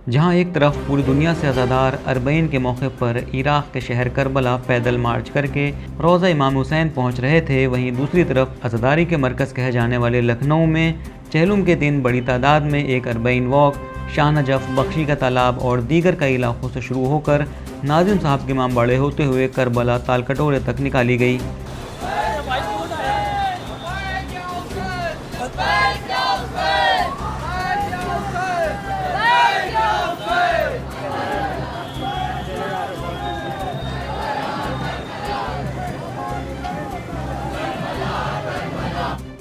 जहां एक तरफ पूरी दुनिया से अज़ादार अरबईन के मौके पर इराक़ के शहर करबला पैदल मार्च करके रोज़ा इमाम हुसैन पहुंच रहे थे, वहीं दूसरी तरफ अज़ादारी के मरकज़ कहे जाने वाले लखनऊ में चहलुम के दिन बड़ी तादाद में एक अरबईन वॉक शाह नजफ़, बख्शी का तालाब और दीगर कई इलाकों से शुरू होकर नाज़िम साहब के इमामबाड़े होते हुए करबला तालकटोरे तक निकाली गई।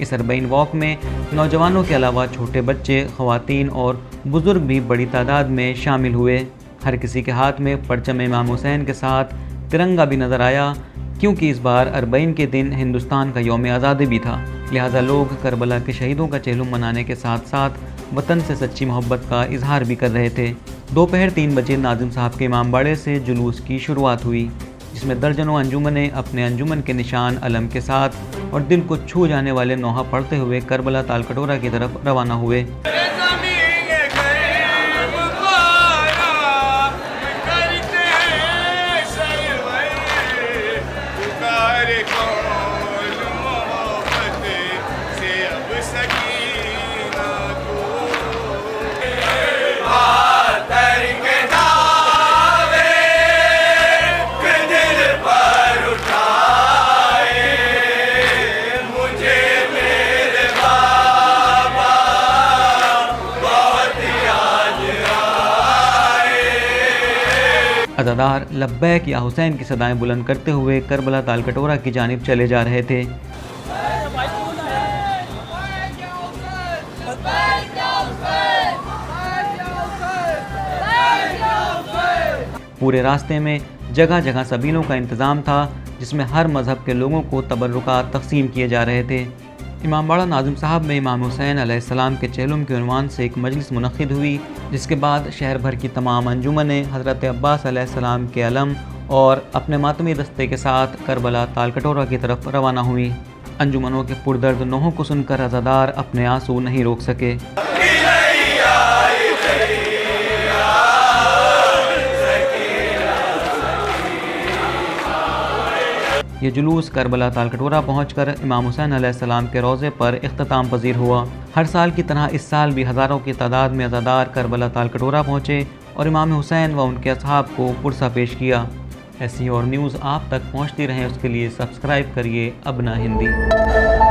इस अरबईन वॉक में नौजवानों के अलावा छोटे बच्चे, ख़वातीन और बुज़ुर्ग भी बड़ी तादाद में शामिल हुए। हर किसी के हाथ में परचम इमाम हुसैन के साथ तिरंगा भी नज़र आया, क्योंकि इस बार अरबईन के दिन हिंदुस्तान का यौम आज़ादी भी था। लिहाजा लोग करबला के शहीदों का चहलुम मनाने के साथ साथ वतन से सच्ची मोहब्बत का इजहार भी कर रहे थे। दोपहर 3 बजे नाज़िम साहब के इमामबाड़े से जुलूस की शुरुआत हुई, जिसमें दर्जनों अंजुमनें अपने अंजुमन के निशान अलम के साथ और दिल को छू जाने वाले नौहा पढ़ते हुए करबला तालकटोरा की तरफ रवाना हुए। अज़ादार लब्बैक या हुसैन की सदाएं बुलंद करते हुए करबला तालकटोरा की जानिब चले जा रहे थे। पूरे रास्ते में जगह जगह सबीलों का इंतज़ाम था, जिसमें हर मज़हब के लोगों को तबर्रुकात तक़सीम किए जा रहे थे। इमामबाड़ा नाज़िम साहब में इमाम हुसैन अलैहिस्सलाम के चहलुम के उन्वान से एक मजलिस मुनक़्क़िद हुई, जिसके बाद शहर भर की तमाम अंजुमनें हज़रत अब्बास अलैहिस्सलाम के अलम और अपने मातमी दस्ते के साथ करबला तालकटोरा की तरफ रवाना हुई। अंजुमनों के पुरदर्द नोहों को सुनकर अज़ादार अपने आंसू नहीं रोक सके। ये जुलूस करबला तालकटोरा पहुंचकर इमाम हुसैन अलैहिस्सलाम के रोज़े पर इख्तिताम पजीर हुआ। हर साल की तरह इस साल भी हज़ारों की तादाद में अज़ादार करबला तालकटोरा पहुंचे और इमाम हुसैन व उनके असहाब को पुरसा पेश किया। ऐसी और न्यूज़ आप तक पहुंचती रहें, उसके लिए सब्सक्राइब करिए अबना हिंदी।